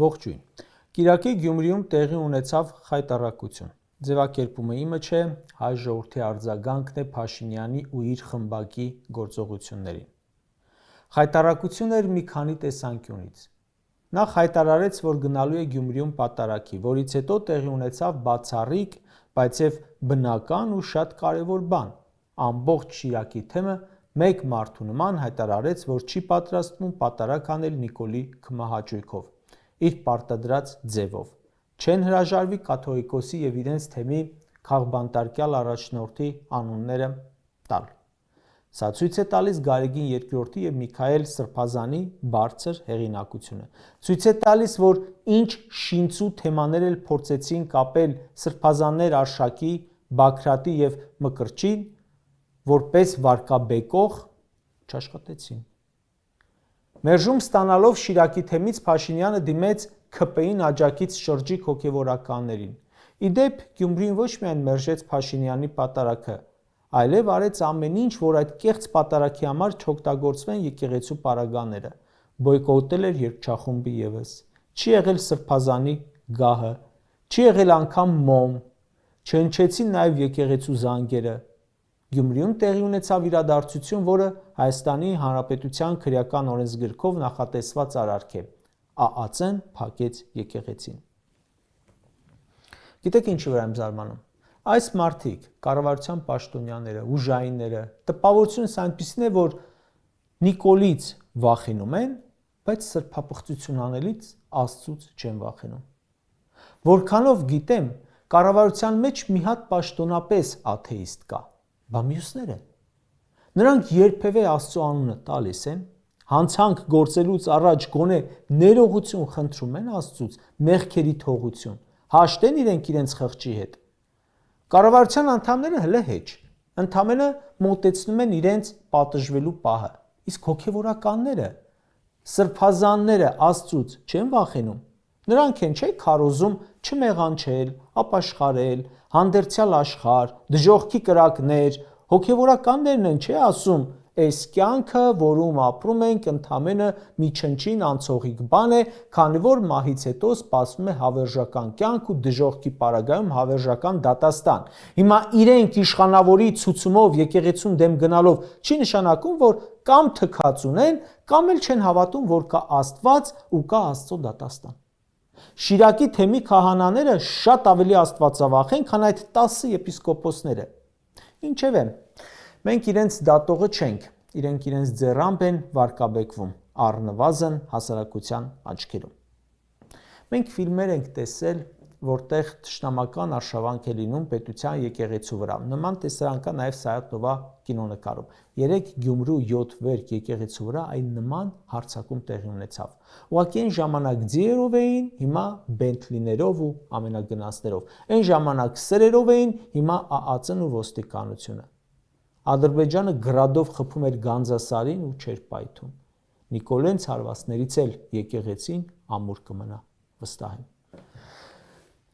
Ողջույն։ Կիրակի Գյումրիում տեղի ունեցավ խայտառակություն։ Ձևակերպումը իմը չէ, հայ ժողովրդի արձագանքն է Փաշինյանի ու իր խմբակի գործողություններին։ Խայտառակությունն էր մի քանի տեսանկյունից։ Նախ հայտարարեց, որ գնալու է Գյումրիում պատարագի, որից հետո տեղի ունեցավ բացառիկ, բայց եւ բնական ու շատ կարևոր բան։ Ամբողջ Շիրակի թեմը մեկ մարդու նման հայտարարեց, որ չի պատրաստվում պատարագ անել Նիկոլի քմահաճույքով, իր պարտադրած ձևով։ Չեն հրաժարվի կաթողիկոսի եւ իրենց թեմի քաղբանտարկյալ առաջնորդի անունները տալ։ Սա ցույց է տալիս Գարեգին II եւ Միքայել Սրբազանի բարձր հեղինակությունը։ Ցույց է տալիս, որ ինչ շինծու թեմաներ էլ փորձեցին կապել սրբազաններ Արշակի, Բագրատի եւ Մկրտչին, որպես վարկաբեկող չաշխատեցին։ Մերժում ստանալով Շիրակի թեմից Փաշինյանը դիմեց ՔՊ-ին աջակից շրջիկ հոգևորականներին։ Իդեպ Գյումրին ոչ միայն մերժեց Փաշինյանի պատարագը, այլև արեց ամեն ինչ, որ այդ կեղծ պատարագի համար չօգտագործվեն եկեղեցու պարագաները, բոյկոտել էր երգչախումբը ևս, չի եղել Սրբազանի գահը, չի եղել անգամ մոմ, չհնչեցին նաև եկեղեցու զանգերը։ Գյումրիում տեղի ունեցավ իրադարձություն, որը Հայաստանի Հանրապետության քրեական օրենսգրքով նախատեսված արարք է։ ԱԱԾ-ն փակեց եկեղեցին։ Գիտեք ինչի վրա եմ զարմանում։ Այս մարդիկ, կառավարության պաշտոնյաները, ուժայինները, տպավորությունս այնպիսին է, որ Նիկոլից վախենում են, բայց սրբապղծություն անելից Աստծուց չեն վախենում։ Որքանով գիտեմ, կառավարության մեջ մի հատ պաշտոնապես աթեիստ կա, բա մյուսները։ Նրանք երբևէ Աստծո անունը տալիս են, հանցանք գործելուց առաջ գոնե ներողություն խնդրում են Աստծուց, մեղքերի թողություն, հաշտեն իրենց խղճի հետ։ Կառավարության անդամները հլը հեչ, ընդամենը մոտեցնում են իրենց պատժվելու պահը, իսկ հոգևորականները, սրբազանները Աստծուց չեն վախենում։ Նրանք են չէ քարոզում չմեղանչել, ապաշխարել, հանդերձյալ աշխարհ, դժոխքի կրակներ, հոգևորականներն են չէ ասում, այս կյանքը, որում ապրում ենք, ընդամենը մի չնչին անցողիկ բան է, քանի որ մահից հետո սպասվում է հավերժական կյանք ու դժոխքի պարագայում հավերժական դատաստան։ Հիմա իրենք իշխանավորի ցուցումով եկեղեցուն դեմ գնալով չի նշանակում, որ կամ թքած ունեն, կամ էլ չեն հավատում, որ կա Աստված ու կա Աստծո դատաստան։ Շիրակի թեմի քահանաները շատ ավելի աստվածավախ են, քան այդ 10 եպիսկոպոսները։ Ինչևէ, մենք իրենց դատողը չենք, իրենց ձեռամբ են վարկաբեկվում, առնվազն հասարակության աչքերում։ Մենք ֆիլմեր ենք տեսել, որտեղ թշնամական արշավանք է լինում պետության եկեղեցու վրա։ Նման տեսարան կա նաև Սայաթ-Նովա կինոնկարում։ Երեք Գյումրու 7 վերք եկեղեցու վրա այն նման հարձակում տեղի ունեցավ։ Ուղղակի այն ժամանակ ձիերով էին, հիմա բենթլիներով ու ամենագնացներով։ Այն ժամանակ սրերով էին, հիմա ԱԱԾ-ն ու ոստիկանությունը։ Ադրբեջանը գրադով խփում էր Գանձասարին ու չէր պայթում։ Նիկոլեն ցարվածներից էլ եկեղեցին ամուր կմնա, վստահ եմ։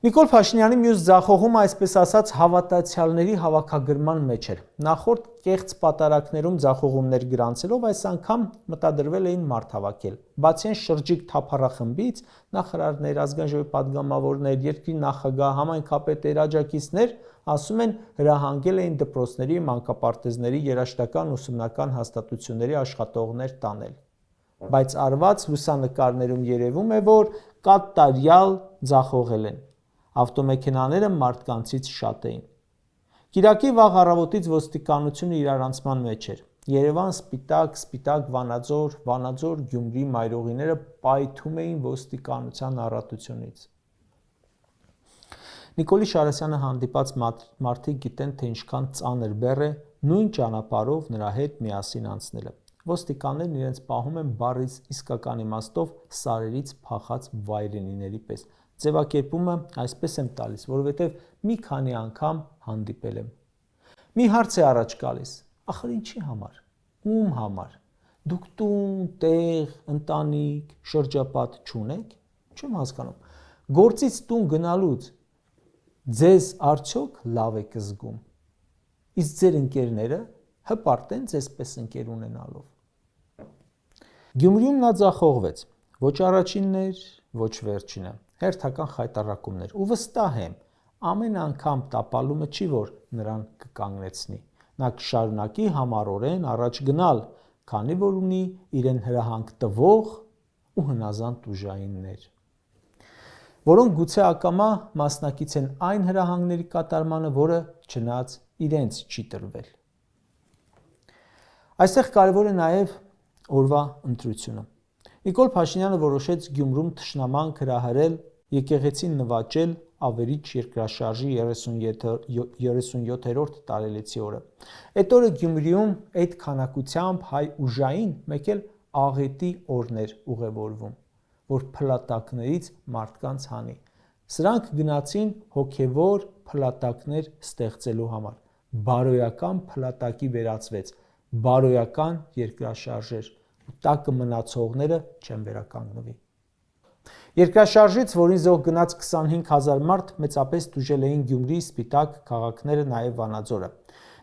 Նիկոլ Փաշինյանի մյուս ձախողումը, այսպես ասած, հավատացյալների հավաքագրման մեջ էր։ Նախորդ կեղծ պատարակներում ձախողումներ գրանցելով այս անգամ մտադրվել էին մարդ հավաքել։ Բացի այն շրջիկ թափառախմբից, նախարարներ, ազգային ժողովի падգամավորներ, երկրի նախագահ, համայնքապետեր, աջակիցներ, ասում են, հրահանգել էին դպրոցների, մանկապարտեզների, երաժշտական ուսումնական հաստատությունների աշխատողներ տանել։ Բայց արված լուսանկարներում երևում է, որ կատարյալ ձախողել են։ Ավտոմեքենաները մարդկանցից շատ էին։ Կիրակի վաղ առավոտից ոստիկանությունը իրարանցման մեջ էր։ Երևան Սպիտակ, Վանաձոր, Գյումրի մայրուղիները պայթում էին ոստիկանության առատությունից։ Նիկոլի Շարասյանը հանդիպած մարդիկ գիտեն, թե ինչքան ծանր բեռ է նույն ճանապարհով նրա հետ միասին անցնելը։ Ոստիկաններն իրենց պահում են բառից իսկական իմաստով սարերից փախած վայրենիների պես։ Ձևակերպումը այսպես եմ տալիս, որովհետև մի քանի անգամ հանդիպել եմ։ Մի հարց է առաջ գալիս. ախր ինչի համար, ում համար, դուք տուն, տեղ, ընտանիք, շրջապատ չունեք, չեմ հասկանում, գործից տուն գնալուց ձեզ արդյոք լավ եք զգում, իսկ ձեր ընկերները հպարտ են ձեզպես ընկեր ունենալով։ Գյումրիում նա ձախողվեց, ոչ առաջինն էր, ոչ վերջինը։ Հերթական խայտառակումներ։ Ու վստահ եմ, ամեն անգամ տապալումը չի, որ նրան կկանգնեցնի։ Նա կշարունակի համառորեն առաջ գնալ, քանի որ ունի իրեն հրահանգ տվող ու հնազանդ ուժայիններ, որոնք գուցե ակամա մասնակից են այն հրահանգների կատարմանը, որը չնայած իրենց չի տրվել։ Այստեղ կարևոր է նաև օրվա ընտրությունը։ Նիկոլ Փաշինյանը որոշեց Գյումրում թշնամանք հրահրել, եկեղեցին նվաճել ավերիչ երկրաշարժի 37-րդ տարելիցի օրը։ Այդ օրը Գյումրիում այդ քանակությամբ հայ ուժային մեկ էլ աղետի օրներ ուղևորվում, որ փլատակներից մարդկանց հանի։ Սրանք գնացին հոգևոր փլատակներ ստեղծելու համար։ Բարոյական փլատակի վերածվեց, բարոյական երկրաշարժեր, ու տակը մնացողները չեն վերականգնվի։ Երկրաշարժից, որին զոհ գնաց 25,000 մարդ, մեծապես տուժել էին Գյումրի, Սպիտակ քաղաքները, նաև Վանաձորը։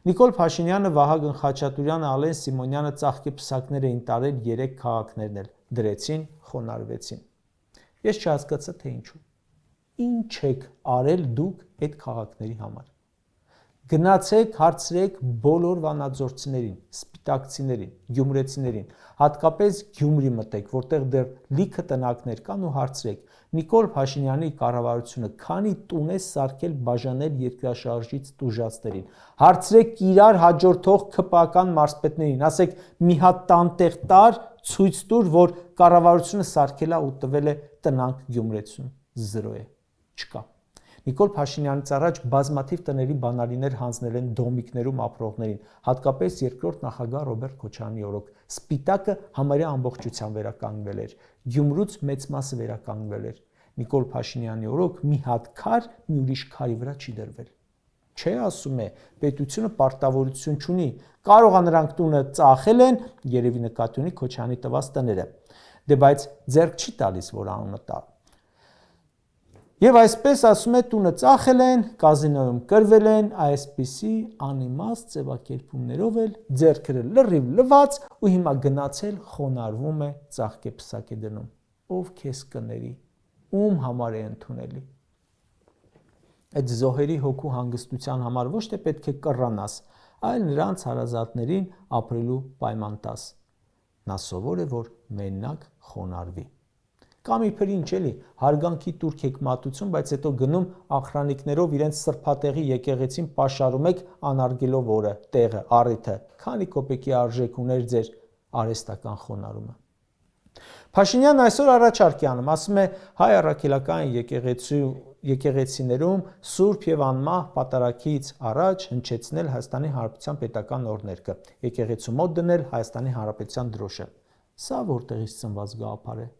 Նիկոլ Փաշինյանը, Վահագն Խաչատուրյանը, Ալեն Սիմոնյանը ծաղկեպսակներ էին տարել 3 քաղաքներն էլ, դրեցին, խոնարհվեցին։ Ես չհասկացա, թե ինչու։ Ինչ եք արել դուք այդ քաղաքների համար։ Գնացեք, հարցրեք բոլոր վանաձորցիներին, սպիտակցիներին, գյումրեցիներին, հատկապես Գյումրի մտեք, որտեղ դեռ լիքը տնակներ կան, ու հարցրեք. Նիկոլ Փաշինյանի կառավարությունը քանի տուն է սարքել բաժանել երկրաշարժից տուժածներին։ Հարցրեք իրար հաջորդող ԿՊԱ-ական մարզպետներին, ասեք մի հատ տանտեղ տար, ցույց տուր, որ կառավարությունը սարքել է ու տվել է տնանք գյումրեցուն։ 0 է, չկա։ Նիկոլ Փաշինյանից առաջ բազմաթիվ տների բանալիներ հանձնել են դոմիկներում ապրողներին, հատկապես երկրորդ նախագահ Ռոբերտ Քոչարյանի օրոք։ Սպիտակը համարյա ամբողջությամբ վերականգնվել էր, Գյումրուց մեծ մասը վերականգնվել էր։ Նիկոլ Փաշինյանի օրոք մի հատ քար մի ուրիշ քարի վրա չի դրվել։ Չէ, ասում է, պետությունը պարտավորություն չունի, կարող է նրանք տունը ծախել են, երևի նկատի ունի Քոչարյանի տված տները, դե բայց ձեռք չի տալիս, որ անունը տա։ Եվ այսպես ասում է, տունը ծախել են, կազինոյում կրվել են, այսպիսի անիմաստ ձևակերպումներով էլ ձեռքերը լրիվ լված ու հիմա գնացել խոնարհվում է ծաղկեպսակ է դնում։ Ով քեզ կների, ում համար է ընդունելի։ Այդ զոհերի հոգու հանգստության համար ոչ թե պետք է կռանաս, այլ նրանց հարազատներին ապրելու պայման տաս։ Նա սովոր է, որ մենակ խոնարհվի։ Կամ իբր ինչ էլի, հարգանքի տուրք եք մատուցում, բայց հետո գնում ախրանիկներով իրենց սրբատեղի եկեղեցին պաշարում եք անարգելով օրը, տեղը, առիթը, քանի կոպեկի արժեք ուներ ձեր արհեստական խոնարհումը։ Փաշինյանն այսօր առաջարկ է անում, ասում է հայ առաքելական եկեղեցիներում սուրբ եւ անմահ պատարագից առաջ հնչեցնել Հայաստանի Հանրապետության պետական օրհներգը, եկեղեցու մոտ դնել Հայաստանի Հանրապետության դրոշը։ Սա որտեղից ծնված գաղափար է։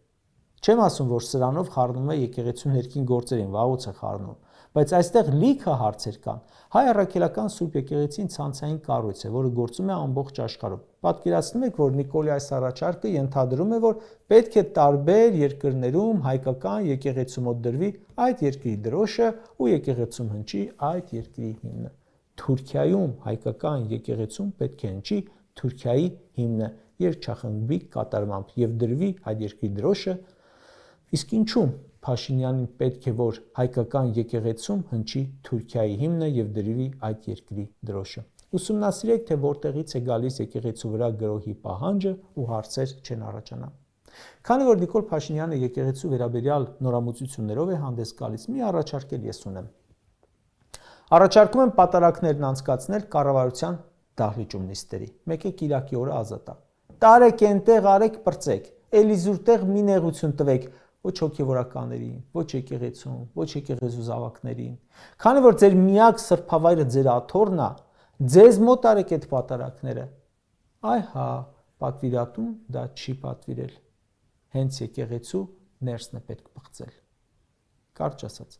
Չեմ ասում, որ սրանով խառնում է եկեղեցու ներքին գործերին, վաղուց է խառնում, բայց այստեղ լիքը հարցեր կան։ Հայ առաքելական Սուրբ եկեղեցին ցանցային կառույց է, որը գործում է ամբողջ աշխարհում։ Պատկերացնում եք, որ Նիկոլի այս առաջարկը ենթադրում է, որ պետք է տարբեր երկրներում հայկական եկեղեցու մոտ դրվի այդ երկրի դրոշը ու եկեղեցում հնչի այդ երկրի հիմնը։ Թուրքիայում հայկական եկեղեցում պետք է հնչի Թուրքիայի հիմնը երգչախմբի կատարմամբ եւ դրվի այդ երկրի դրոշը։ Իսկ ինչու Փաշինյանին պետք է որ հայկական եկեղեցում հնչի Թուրքիայի հիմնը եւ դրվի այդ երկրի դրոշը։ Ուսումնասիրեք, թե որտեղից է գալիս եկեղեցու վրա գրոհի պահանջը ու հարցեր չեն առաջանա։ Քանի որ Նիկոլ Փաշինյանը եկեղեցու վերաբերյալ նորամուծություններով է հանդես գալիս, մի առաջարկել ես ունեմ։ Առաջարկում եմ պատարագներն անցկացնել կառավարության դահլիճում նիստերի։ Մեկ է Կիրակի օրը ազատ է։ Տարեք այնտեղ արեք պրծեք, Էլիզուր տեղ մի նեղություն տվեք, ոչ հոգևորականներին, ոչ եկեղեցուն, ոչ եկեղեցու զավակներին։ Քանի որ ձեր միակ սրբավայրը ձեր աթոռն է, ձեզ մոտ արեք այդ պատարագները։ Այ հա, պատվիրատուն դա չի պատվիրել։ Հենց եկեղեցու ներսն է պետք բղծել։ Կարճ ասած։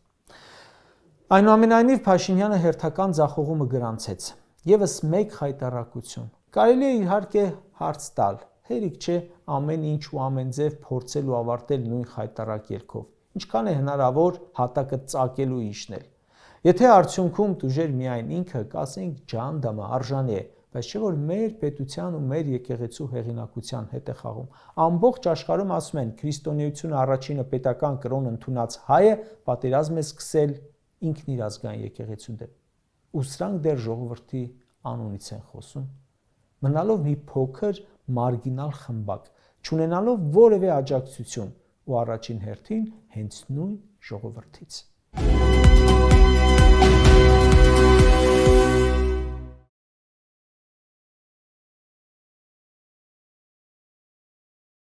Այնուամենայնիվ Փաշինյանը հերթական ձախողումը գրանցեց։ Եվս մեկ խայտառակություն։ Կարելի է իհարկե հարց տալ, հերիք չէ ամեն ինչ ու ամեն ձև փորձել ու ավարտել նույն խայտառակ ելքով։ Ինչքան է հնարավոր հատակը ծակել ու իշնել։ Եթե արդյունքում տուժեր միայն ինքը, կասենք ջանդամը արժանի է, բայց չէ որ մեր պետության ու մեր եկեղեցու հեղինակության հետ է խաղում։ Ամբողջ աշխարհում ասում են քրիստոնեությունը առաջինը պետական կրոն ընդունած հայը պատերազմ է սկսել ինքն իր ազգային եկեղեցու դեմ։ Ու սրանք դեռ ժողովրդի անունից են խոսում, մնալով մի փոքր մարգինալ խմբակ, չունենալով որևէ աջակցություն ու առաջին հերթին հենց նույն ժողովրդից։